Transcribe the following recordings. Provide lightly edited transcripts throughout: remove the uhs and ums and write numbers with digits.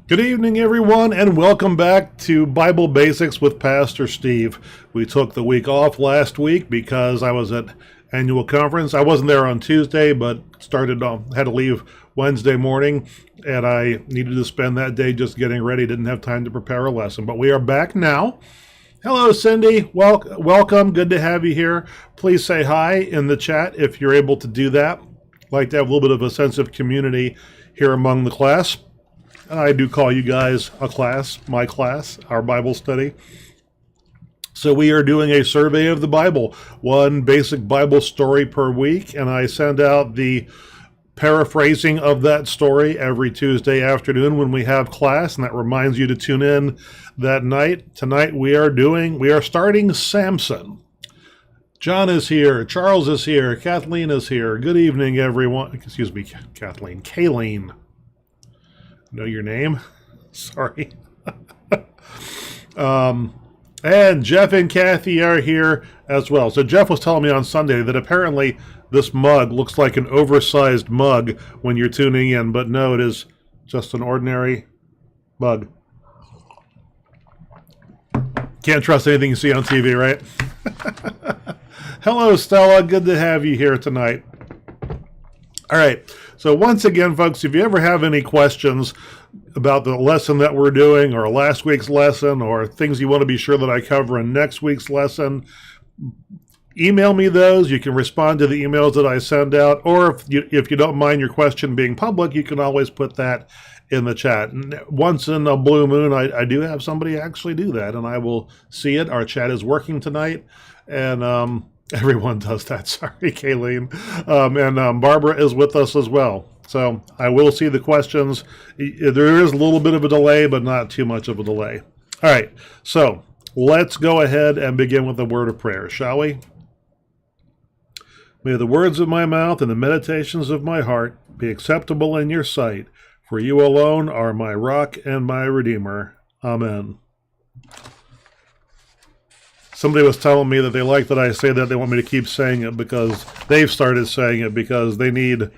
Good evening, everyone, and welcome back to Bible Basics with Pastor Steve. We took the week off last week because I was at annual conference. I wasn't there on Tuesday, but had to leave Wednesday morning, and I needed to spend that day just getting ready. Didn't have time to prepare a lesson, but we are back now. Hello, Cindy. Welcome. Good to have you here. Please say hi in the chat if you're able to do that. I'd like to have a little bit of a sense of community here among the class. I do call you guys a class, my class, our Bible study. So we are doing a survey of the Bible, one basic Bible story per week, and I send out the paraphrasing of that story every Tuesday afternoon when we have class, and that reminds you to tune in that night. Tonight we are starting Samson. John is here, Charles is here, Kathleen is here. Good evening, everyone. Excuse me, Kathleen. Kayleen. Know your name? Sorry. And Jeff and Kathy are here as well. So Jeff was telling me on Sunday that apparently this mug looks like an oversized mug when you're tuning in, but no, it is just an ordinary mug. Can't trust anything you see on TV, right? Hello, Stella. Good to have you here tonight. All right. So once again, folks, if you ever have any questions about the lesson that we're doing or last week's lesson or things you want to be sure that I cover in next week's lesson, email me those. You can respond to the emails that I send out, or if you don't mind your question being public, you can always put that in the chat. And once in a blue moon, I do have somebody actually do that, and I will see it. Our chat is working tonight, and everyone does that. Sorry, Kayleen. And Barbara is with us as well. So I will see the questions. There is a little bit of a delay, but not too much of a delay. All right. So let's go ahead and begin with a word of prayer, shall we? May the words of my mouth and the meditations of my heart be acceptable in your sight, for you alone are my rock and my redeemer. Amen. Somebody was telling me that they like that I say that. They want me to keep saying it because they've started saying it because they need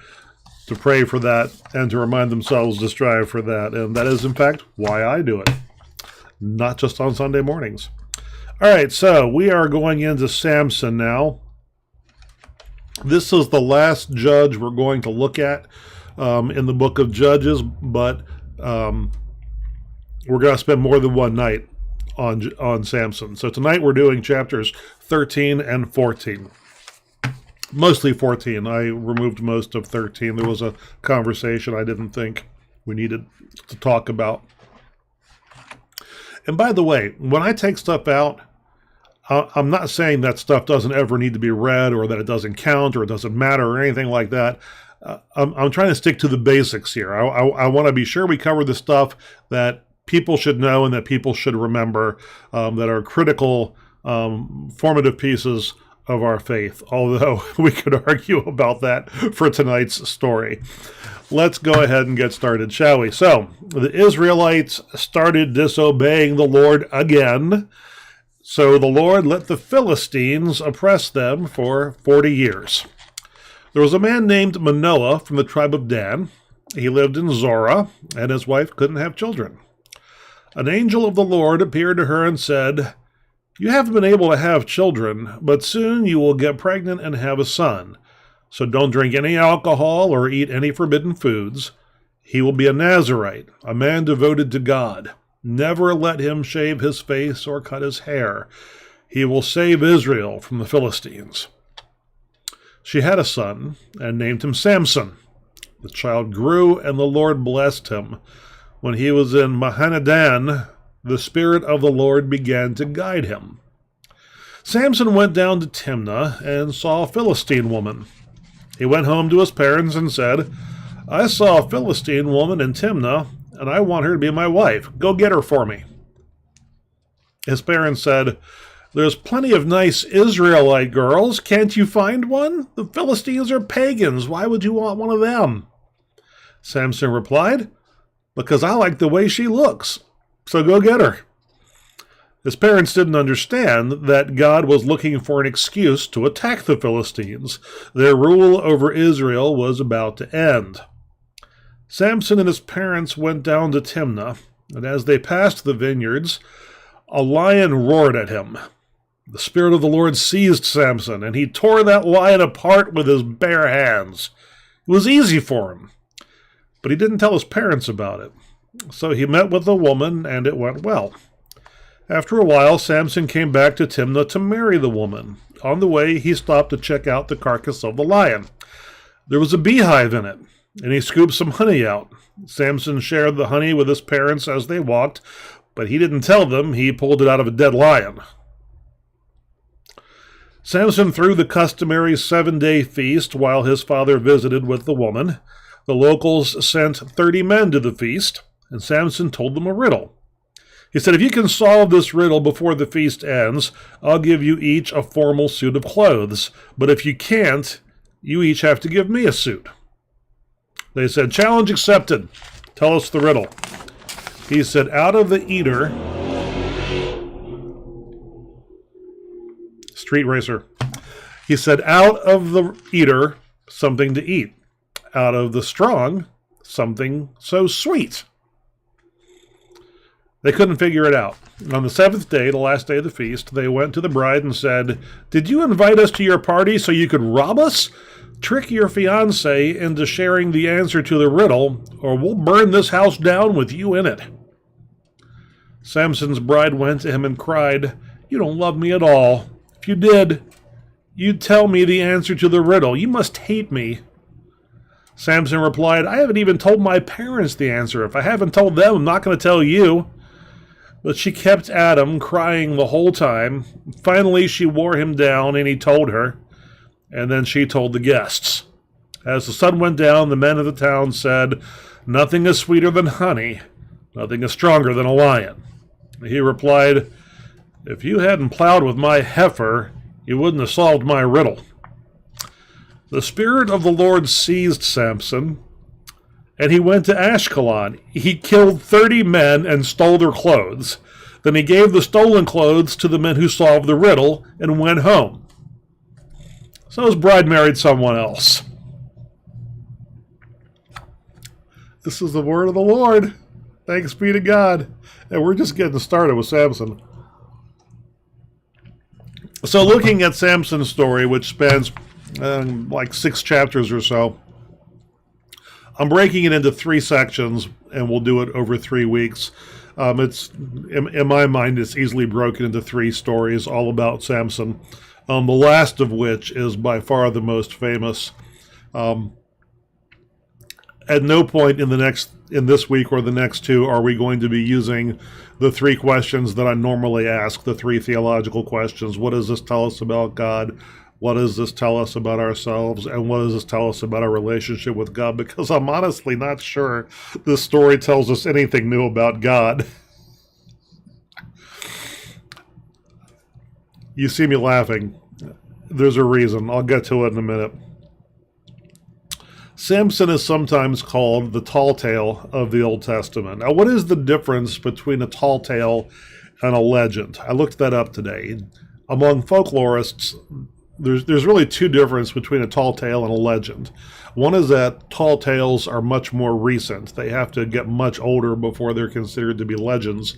to pray for that and to remind themselves to strive for that. And that is, in fact, why I do it, not just on Sunday mornings. All right, so we are going into Samson now. This is the last judge we're going to look at in the book of Judges, but we're going to spend more than one night on Samson. So tonight we're doing chapters 13 and 14. Mostly 14. I removed most of 13. There was a conversation I didn't think we needed to talk about. And by the way, when I take stuff out, I'm not saying that stuff doesn't ever need to be read or that it doesn't count or it doesn't matter or anything like that. I'm trying to stick to the basics here. I want to be sure we cover the stuff that people should know and that people should remember, that are critical, formative pieces of our faith, although we could argue about that for tonight's story. Let's go ahead and get started, shall we? So, the Israelites started disobeying the Lord again. So the Lord let the Philistines oppress them for 40 years. There was a man named Manoah from the tribe of Dan. He lived in Zorah, and his wife couldn't have children. An angel of the Lord appeared to her and said, "You haven't been able to have children, but soon you will get pregnant and have a son. So don't drink any alcohol or eat any forbidden foods. He will be a Nazirite, a man devoted to God. Never let him shave his face or cut his hair. He will save Israel from the Philistines. She had a son and named him Samson. The child grew, and the Lord blessed him. When he was in Mahanadan, the Spirit of the Lord began to guide him. Samson went down to Timnah and saw a Philistine woman. He went home to his parents and said, "I saw a Philistine woman in Timnah, and I want her to be my wife. Go get her for me." His parents said, "There's plenty of nice Israelite girls. Can't you find one? The Philistines are pagans. Why would you want one of them?" Samson replied, "Because I like the way she looks. So go get her." His parents didn't understand that God was looking for an excuse to attack the Philistines. Their rule over Israel was about to end. Samson and his parents went down to Timnah, and as they passed the vineyards, a lion roared at him. The Spirit of the Lord seized Samson, and he tore that lion apart with his bare hands. It was easy for him, but he didn't tell his parents about it. So he met with the woman, and it went well. After a while, Samson came back to Timnah to marry the woman. On the way, he stopped to check out the carcass of the lion. There was a beehive in it, and he scooped some honey out. Samson shared the honey with his parents as they walked, but he didn't tell them he pulled it out of a dead lion. Samson threw the customary 7-day feast while his father visited with the woman. The locals sent 30 men to the feast, and Samson told them a riddle. He said, "If you can solve this riddle before the feast ends, I'll give you each a formal suit of clothes. But if you can't, you each have to give me a suit." They said, "Challenge accepted. Tell us the riddle." He said, "Out of the eater..." Street racer. He said, "Out of the eater, something to eat. Out of the strong, something so sweet." They couldn't figure it out. On the 7th day, the last day of the feast, they went to the bride and said, "Did you invite us to your party so you could rob us? Trick your fiancé into sharing the answer to the riddle, or we'll burn this house down with you in it." Samson's bride went to him and cried, "You don't love me at all. If you did, you'd tell me the answer to the riddle. You must hate me." Samson replied, "I haven't even told my parents the answer. If I haven't told them, I'm not going to tell you." But she kept at him, crying the whole time. Finally, she wore him down, and he told her, and then she told the guests. As the sun went down, the men of the town said, "Nothing is sweeter than honey. Nothing is stronger than a lion." He replied, "If you hadn't plowed with my heifer, you wouldn't have solved my riddle." The Spirit of the Lord seized Samson, and he went to Ashkelon. He killed 30 men and stole their clothes. Then he gave the stolen clothes to the men who solved the riddle and went home. So his bride married someone else. This is the word of the Lord. Thanks be to God. And we're just getting started with Samson. So looking at Samson's story, which spans like 6 chapters or so, I'm breaking it into 3 sections, and we'll do it over 3 weeks. It's in my mind, it's easily broken into 3 stories, all about Samson. The last of which is by far the most famous. At no point in this week or the next 2 are we going to be using the 3 questions that I normally ask, the 3 theological questions. What does this tell us about God? What does this tell us about ourselves? And what does this tell us about our relationship with God? Because I'm honestly not sure this story tells us anything new about God. You see me laughing. There's a reason. I'll get to it in a minute. Samson is sometimes called the tall tale of the Old Testament. Now, what is the difference between a tall tale and a legend? I looked that up today. Among folklorists, there's really 2 differences between a tall tale and a legend. One is that tall tales are much more recent. They have to get much older before they're considered to be legends.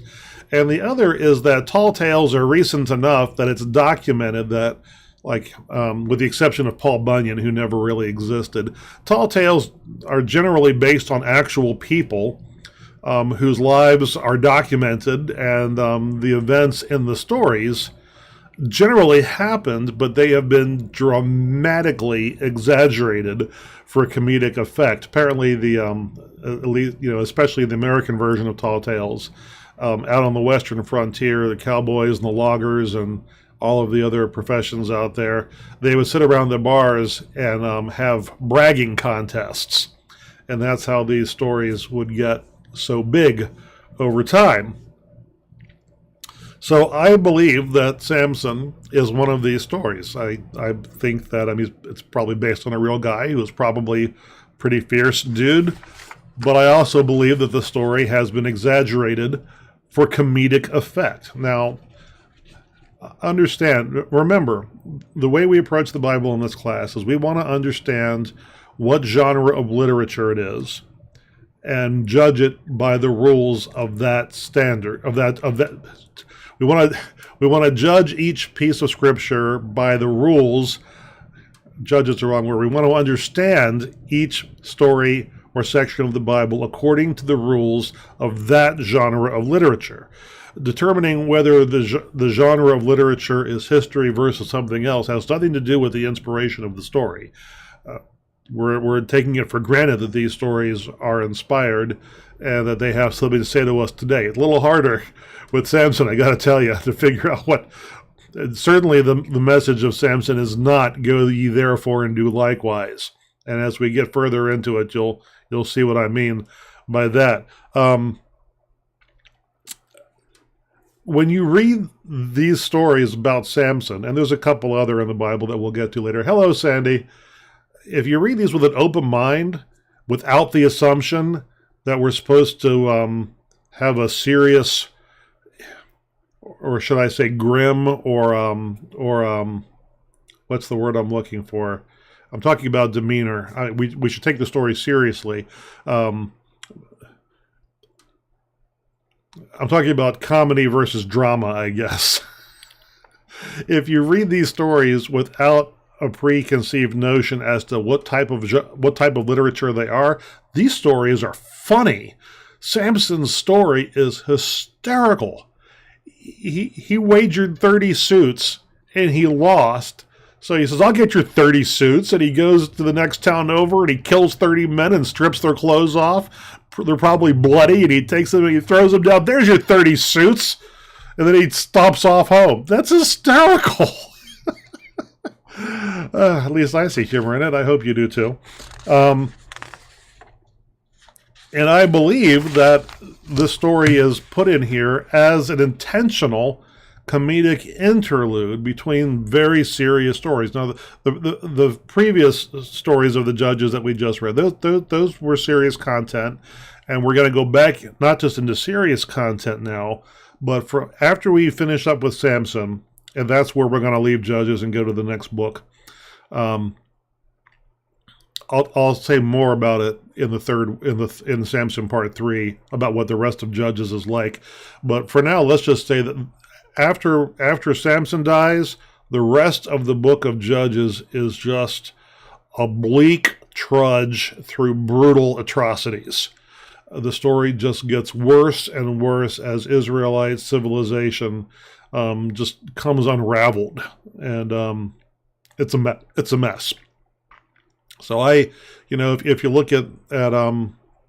And the other is that tall tales are recent enough that it's documented that, like, with the exception of Paul Bunyan, who never really existed, tall tales are generally based on actual people whose lives are documented, and the events in the stories generally happened, but they have been dramatically exaggerated for comedic effect. Apparently, at least, especially the American version of Tall Tales, out on the western frontier, the cowboys and the loggers and all of the other professions out there, they would sit around the bars and have bragging contests. And that's how these stories would get so big over time. So I believe that Samson is one of these stories. I think that it's probably based on a real guy who was probably a pretty fierce dude. But I also believe that the story has been exaggerated for comedic effect. Now, remember, the way we approach the Bible in this class is we want to understand what genre of literature it is and judge it by the rules of that standard, we want to judge each piece of scripture by the rules. Judge is the wrong word. We want to understand each story or section of the Bible according to the rules of that genre of literature. Determining whether the genre of literature is history versus something else has nothing to do with the inspiration of the story. We're taking it for granted that these stories are inspired and that they have something to say to us today. It's a little harder with Samson, I got to tell you, to figure out what. Certainly, the message of Samson is not "Go ye therefore and do likewise." And as we get further into it, you'll see what I mean by that. When you read these stories about Samson, and there's a couple other in the Bible that we'll get to later. Hello, Sandy. If you read these with an open mind, without the assumption that we're supposed to have a serious, or should I say grim, or what's the word I'm looking for? I'm talking about demeanor. We should take the story seriously. I'm talking about comedy versus drama, I guess. If you read these stories without a preconceived notion as to what type of literature they are, these stories are funny. Samson's story is hysterical. He wagered 30 suits and he lost. So he says, "I'll get your 30 suits." And he goes to the next town over and he kills 30 men and strips their clothes off. They're probably bloody, and he takes them and he throws them down. "There's your 30 suits." And then he stomps off home. That's hysterical. At least I see humor in it. I hope you do too. And I believe that the story is put in here as an intentional comedic interlude between very serious stories. Now, the previous stories of the judges that we just read, those were serious content, and we're going to go back not just into serious content now, but after we finish up with Samson, and that's where we're going to leave Judges and go to the next book. I'll say more about it in Samson Part 3 about what the rest of Judges is like. But for now, let's just say that after Samson dies, the rest of the book of Judges is just a bleak trudge through brutal atrocities. The story just gets worse and worse as Israelite civilization just comes unraveled, and it's a mess. So if you look at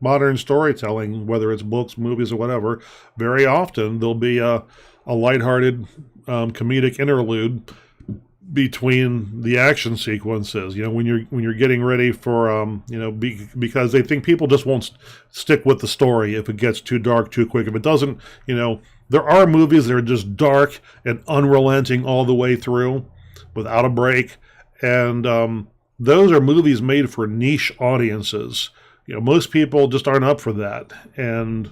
modern storytelling, whether it's books, movies, or whatever, very often there'll be a lighthearted comedic interlude between the action sequences. When you're getting ready for because they think people just won't stick with the story if it gets too dark too quick. If it doesn't, there are movies that are just dark and unrelenting all the way through without a break, and those are movies made for niche audiences. Most people just aren't up for that, and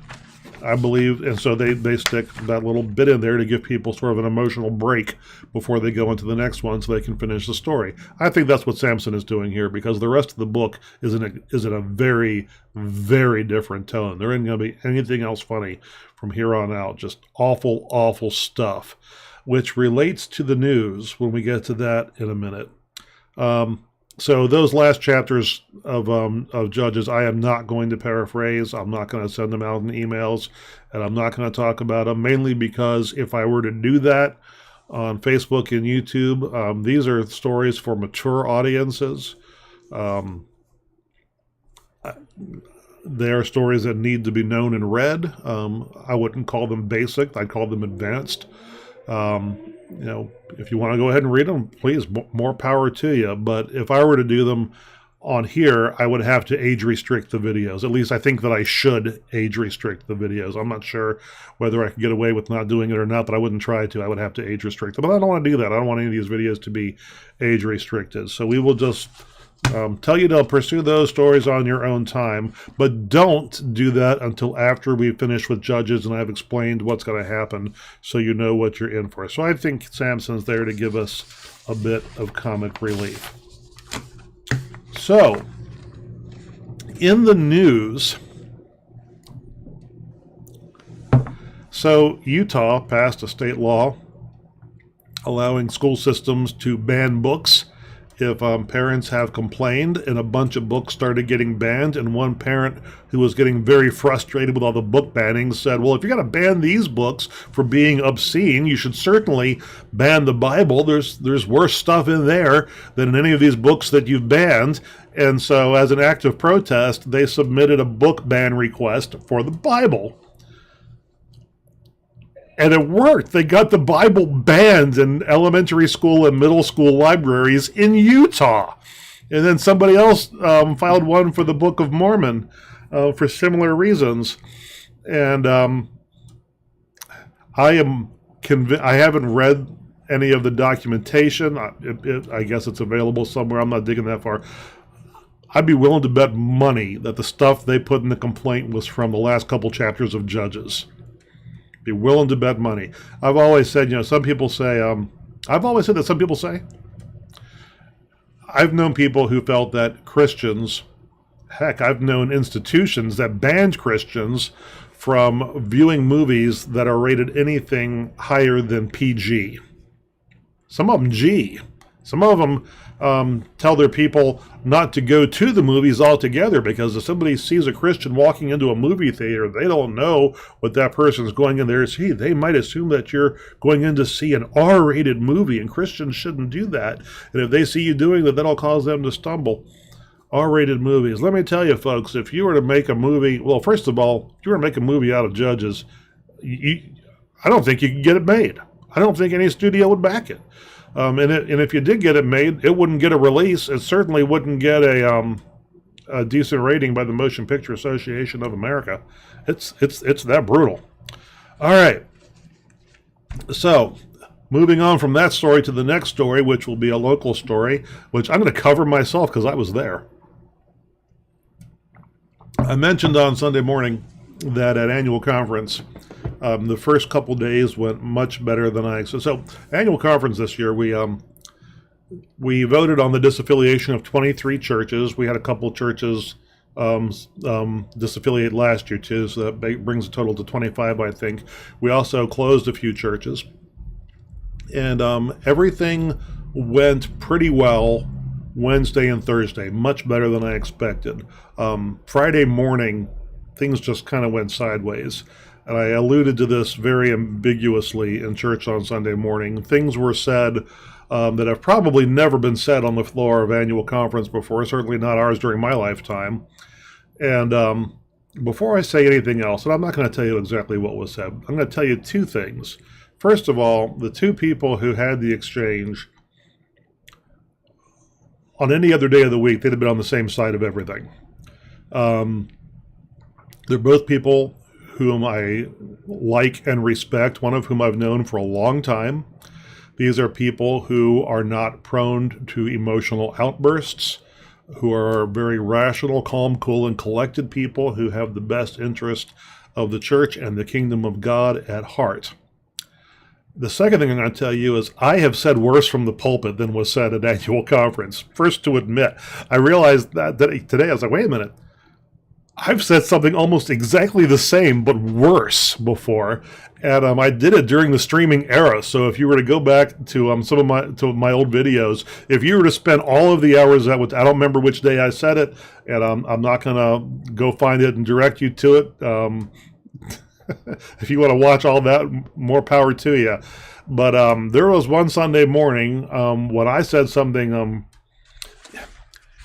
I believe, and so they stick that little bit in there to give people sort of an emotional break before they go into the next one so they can finish the story. I think that's what Samson is doing here, because the rest of the book is in a very, very different tone. There isn't going to be anything else funny from here on out, just awful, awful stuff, which relates to the news when we get to that in a minute. So those last chapters of Judges, I am not going to paraphrase. I'm not going to send them out in emails, and I'm not going to talk about them, mainly because if I were to do that on Facebook and YouTube, these are stories for mature audiences. They are stories that need to be known and read. I wouldn't call them basic. I'd call them advanced. If you want to go ahead and read them, please, more power to you. But if I were to do them on here, I would have to age restrict the videos. At least I think that I should age restrict the videos. I'm not sure whether I could get away with not doing it or not, but I wouldn't try to. I would have to age restrict them. But I don't want to do that. I don't want any of these videos to be age restricted. So we will just tell you to pursue those stories on your own time, but don't do that until after we finish with Judges and I've explained what's going to happen so you know what you're in for. So I think Samson's there to give us a bit of comic relief. So, in the news, Utah passed a state law allowing school systems to ban books if parents have complained, and a bunch of books started getting banned, and one parent who was getting very frustrated with all the book banning said, well, if you're going to ban these books for being obscene, you should certainly ban the Bible. There's worse stuff in there than in any of these books that you've banned. And so as an act of protest, they submitted a book ban request for the Bible. And it worked. They got the Bible banned in elementary school and middle school libraries in Utah. And then somebody else filed one for the Book of Mormon for similar reasons. And I am convinced. I haven't read any of the documentation. I guess it's available somewhere. I'm not digging that far. I'd be willing to bet money that the stuff they put in the complaint was from the last couple chapters of Judges. Be willing to bet money. I've always said, some people say, I've known people who felt that Christians, heck, I've known institutions that banned Christians from viewing movies that are rated anything higher than PG. Some of them G. Some of them tell their people not to go to the movies altogether, because if somebody sees a Christian walking into a movie theater, they don't know what that person's going in there to see. They might assume that you're going in to see an R-rated movie, and Christians shouldn't do that. And if they see you doing that, that'll cause them to stumble. R-rated movies. Let me tell you, folks, if you were to make a movie, well, first of all, if you were to make a movie out of Judges, I don't think you could get it made. I don't think any studio would back it. And if you did get it made, it wouldn't get a release. It certainly wouldn't get a decent rating by the Motion Picture Association of America. It's that brutal. All right. So, moving on from that story to the next story, which will be a local story, which I'm going to cover myself because I was there. I mentioned on Sunday morning that at annual conference, the first couple days went much better than I expected. So, annual conference this year, we voted on the disaffiliation of 23 churches. We had a couple churches disaffiliate last year too, so that brings the total to 25, I think. We also closed a few churches, and everything went pretty well Wednesday and Thursday, much better than I expected. Friday morning, things just kind of went sideways. And I alluded to this very ambiguously in church on Sunday morning. Things were said that have probably never been said on the floor of annual conference before, certainly not ours during my lifetime. And before I say anything else, and I'm not going to tell you exactly what was said, I'm going to tell you two things. First of all, the two people who had the exchange, on any other day of the week, they'd have been on the same side of everything. They're both people whom I like and respect, one of whom I've known for a long time. These are people who are not prone to emotional outbursts, who are very rational, calm, cool, and collected people who have the best interest of the church and the kingdom of God at heart. The second thing I'm going to tell you is I have said worse from the pulpit than was said at annual conference. First to admit, I realized that today. I was like, wait a minute. I've said something almost exactly the same, but worse before, and I did it during the streaming era. So if you were to go back to some of my old videos, if you were to spend all of the hours I don't remember which day I said it, and I'm not gonna go find it and direct you to it. If you want to watch all that, more power to you. But there was one Sunday morning when I said something.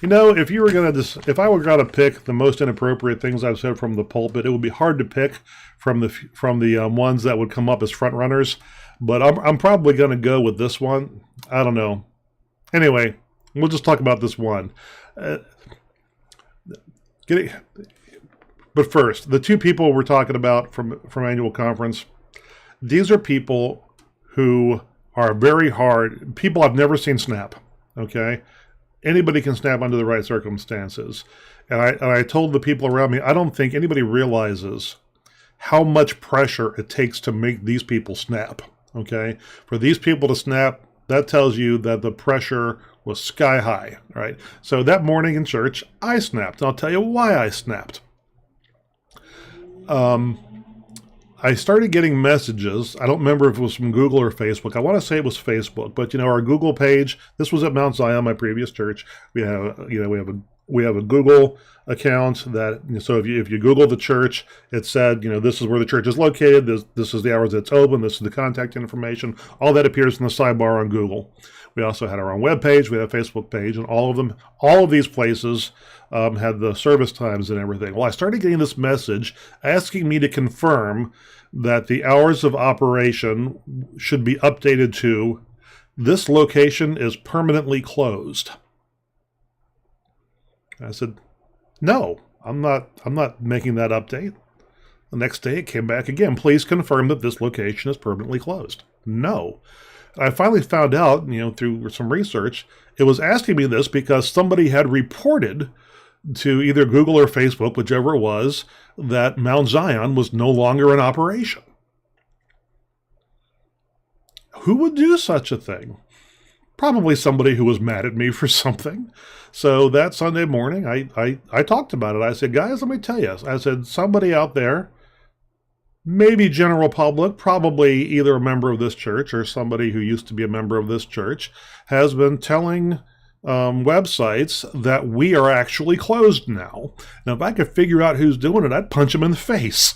If I were gonna pick the most inappropriate things I've said from the pulpit, it would be hard to pick from the ones that would come up as front runners. But I'm probably gonna go with this one. I don't know. Anyway, we'll just talk about this one. But first, the two people we're talking about from annual conference. These are people who are very hard. People I've never seen snap. Okay. Anybody can snap under the right circumstances. And I told the people around me, I don't think anybody realizes how much pressure it takes to make these people snap. Okay? For these people to snap, that tells you that the pressure was sky high. Right? So that morning in church, I snapped. And I'll tell you why I snapped. I started getting messages. I don't remember if it was from Google or Facebook. I want to say it was Facebook, but our Google page. This was at Mount Zion, my previous church. We have a Google account that. So if you Google the church, it said this is where the church is located. This is the hours it's open. This is the contact information. All that appears in the sidebar on Google. We also had our own web page. We had a Facebook page, and all of these places had the service times and everything. Well, I started getting this message asking me to confirm that the hours of operation should be updated to this location is permanently closed. I said, no, I'm not making that update. The next day it came back again. Please confirm that this location is permanently closed. No. I finally found out, through some research, it was asking me this because somebody had reported to either Google or Facebook, whichever it was, that Mount Zion was no longer in operation. Who would do such a thing? Probably somebody who was mad at me for something. So that Sunday morning, I talked about it. I said, guys, let me tell you. I said, somebody out there, maybe general public, probably either a member of this church or somebody who used to be a member of this church, has been telling websites that we are actually closed now. Now, if I could figure out who's doing it, I'd punch him in the face.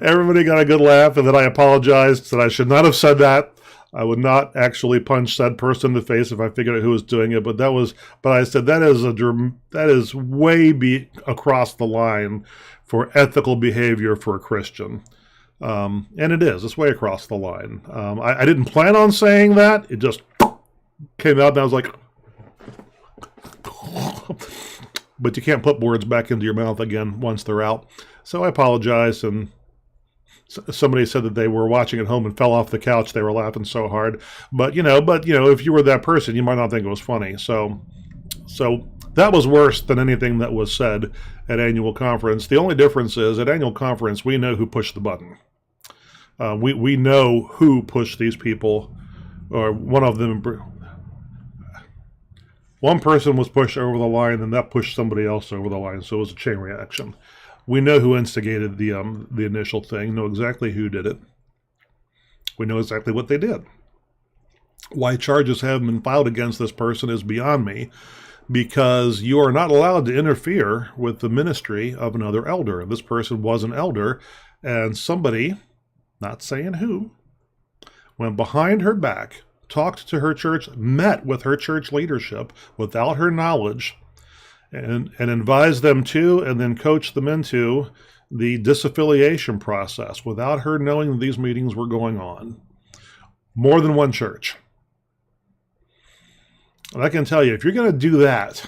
Everybody got a good laugh, and then I apologized that I should not have said that. I would not actually punch that person in the face if I figured out who was doing it. But I said that is way across the line for ethical behavior for a Christian. And it is. It's way across the line. I didn't plan on saying that. It just came out, and I was like, but you can't put words back into your mouth again once they're out. So I apologized, and somebody said that they were watching at home and fell off the couch. They were laughing so hard. But if you were that person, you might not think it was funny. So that was worse than anything that was said at annual conference. The only difference is at annual conference, we know who pushed the button. We know who pushed these people, or one of them. One person was pushed over the line, and that pushed somebody else over the line. So it was a chain reaction. We know who instigated the initial thing, know exactly who did it. We know exactly what they did. Why charges haven't been filed against this person is beyond me, because you are not allowed to interfere with the ministry of another elder. This person was an elder, and somebody, not saying who, went behind her back, talked to her church, met with her church leadership without her knowledge, and advised them to, and then coached them into the disaffiliation process without her knowing that these meetings were going on. More than one church. And I can tell you, if you're going to do that,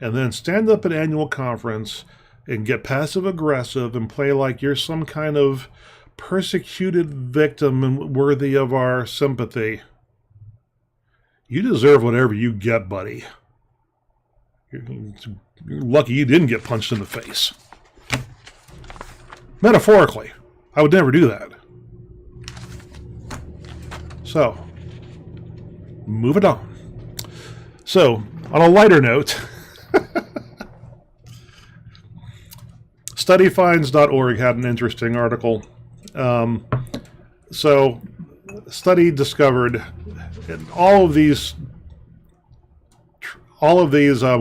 and then stand up at annual conference and get passive-aggressive and play like you're some kind of persecuted victim and worthy of our sympathy, you deserve whatever you get, buddy. You're lucky you didn't get punched in the face. Metaphorically, I would never do that. So, move it on. So, on a lighter note, studyfinds.org had an interesting article. So, study discovered all of these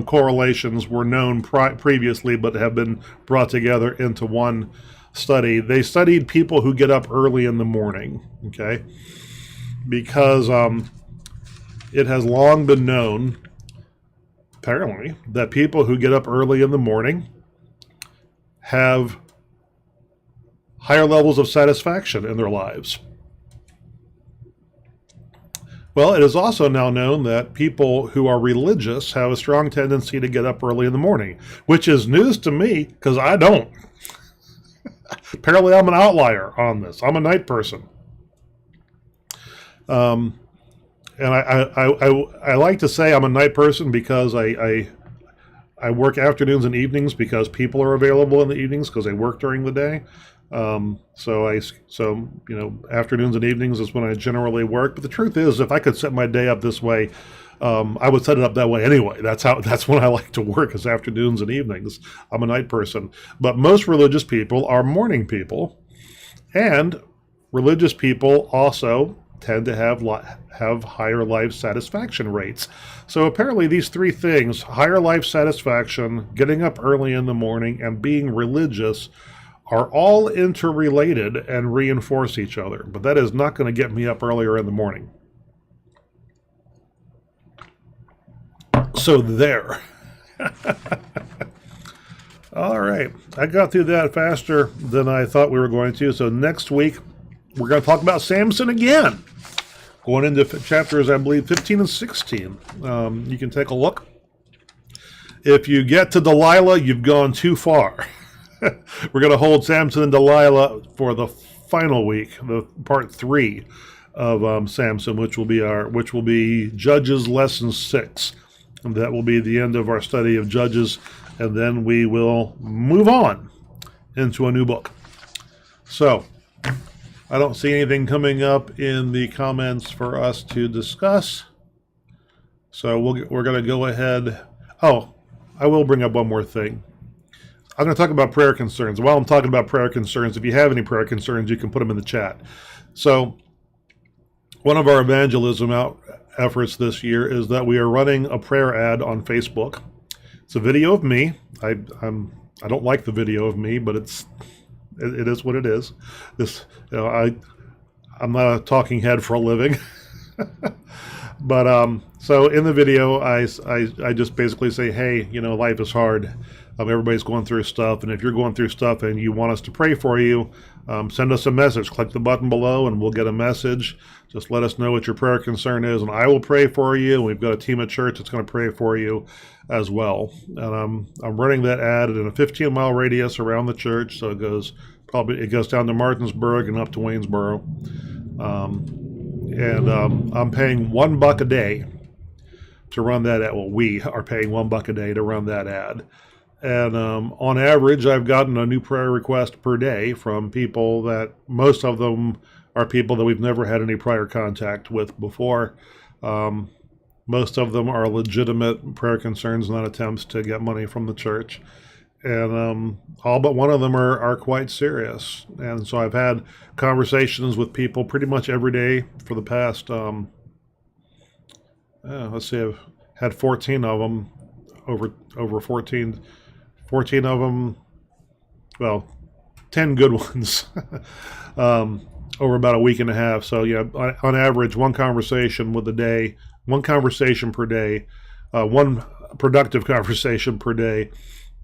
correlations were known previously, but have been brought together into one study. They studied people who get up early in the morning, okay? Because it has long been known, apparently, that people who get up early in the morning have higher levels of satisfaction in their lives. Well, it is also now known that people who are religious have a strong tendency to get up early in the morning, which is news to me because I don't. Apparently, I'm an outlier on this. I'm a night person. And I like to say I'm a night person because I work afternoons and evenings because people are available in the evenings because they work during the day. So afternoons and evenings is when I generally work. But the truth is, if I could set my day up this way, I would set it up that way anyway. That's when I like to work, is afternoons and evenings. I'm a night person. But most religious people are morning people, and religious people also tend to have higher life satisfaction rates. So apparently these three things, higher life satisfaction, getting up early in the morning, and being religious, are all interrelated and reinforce each other. But that is not going to get me up earlier in the morning. So there. All right. I got through that faster than I thought we were going to. So next week, we're going to talk about Samson again. Going into chapters, I believe, 15 and 16. You can take a look. If you get to Delilah, you've gone too far. We're going to hold Samson and Delilah for the final week, the part 3 of Samson, which will be Judges lesson 6. And that will be the end of our study of Judges, and then we will move on into a new book. So, I don't see anything coming up in the comments for us to discuss. So we're going to go ahead. Oh, I will bring up one more thing. I'm going to talk about prayer concerns. While I'm talking about prayer concerns, if you have any prayer concerns, you can put them in the chat. So one of our evangelism efforts this year is that we are running a prayer ad on Facebook. It's a video of me. I don't like the video of me, but it is what it is. I'm not a talking head for a living. But so in the video, I just basically say, hey, life is hard. Everybody's going through stuff, and if you're going through stuff and you want us to pray for you, send us a message. Click the button below, and we'll get a message. Just let us know what your prayer concern is, and I will pray for you. We've got a team at church that's going to pray for you as well. And I'm running that ad in a 15-mile radius around the church, so it goes down to Martinsburg and up to Waynesboro. I'm paying $1 a day to run that ad. Well, we are paying $1 a day to run that ad. And on average, I've gotten a new prayer request per day from people that most of them are people that we've never had any prior contact with before. Most of them are legitimate prayer concerns, not attempts to get money from the church. And all but one of them are quite serious. And so I've had conversations with people pretty much every day for the past, I've had 14 of them, over 14 of them, well, 10 good ones over about a week and a half. So yeah, on average, one conversation per day, one productive conversation per day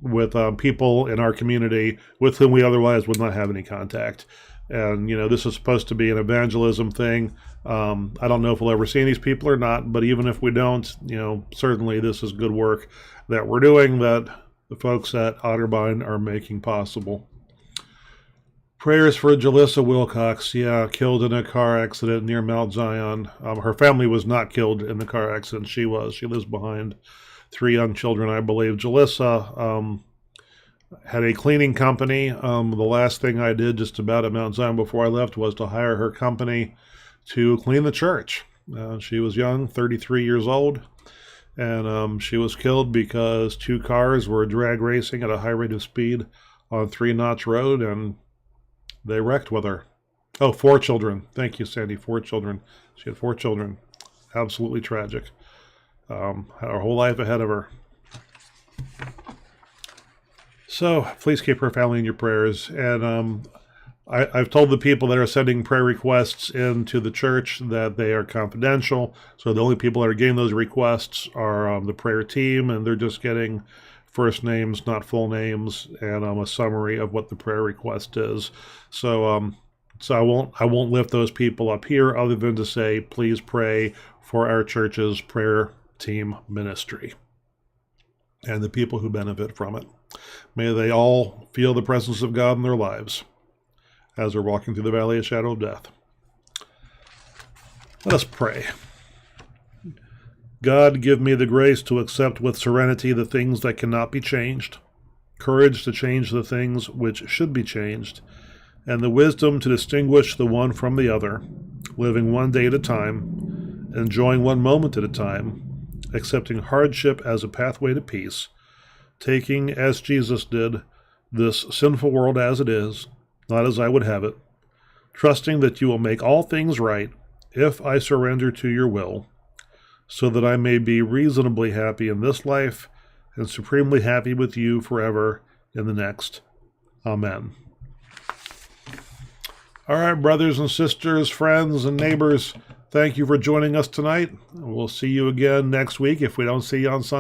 with people in our community with whom we otherwise would not have any contact. And, this is supposed to be an evangelism thing. I don't know if we'll ever see these people or not, but even if we don't, certainly this is good work that we're doing that the folks at Otterbein are making possible. Prayers for Jalissa Wilcox, killed in a car accident near Mount Zion. Her family was not killed in the car accident. She was. She lives behind 3 young children, I believe. Jalissa had a cleaning company. The last thing I did just about at Mount Zion before I left was to hire her company to clean the church. She was young, 33 years old, and she was killed because 2 cars were drag racing at a high rate of speed on 3 Notch Road, and they wrecked with her. Oh, 4 children. Thank you, Sandy. 4 children. She had 4 children. Absolutely tragic. Had her whole life ahead of her. So please keep her family in your prayers. And I've told the people that are sending prayer requests into the church that they are confidential. So the only people that are getting those requests are the prayer team, and they're just getting first names, not full names, and a summary of what the prayer request is. So I won't lift those people up here other than to say, please pray for our church's prayer team ministry and the people who benefit from it. May they all feel the presence of God in their lives as they're walking through the valley of shadow of death. Let us pray. God, give me the grace to accept with serenity the things that cannot be changed, courage to change the things which should be changed, and the wisdom to distinguish the one from the other, living one day at a time, enjoying one moment at a time, accepting hardship as a pathway to peace, taking, as Jesus did, this sinful world as it is, not as I would have it, trusting that you will make all things right if I surrender to your will, so that I may be reasonably happy in this life and supremely happy with you forever in the next. Amen. All right, brothers and sisters, friends and neighbors, thank you for joining us tonight. We'll see you again next week if we don't see you on Sunday.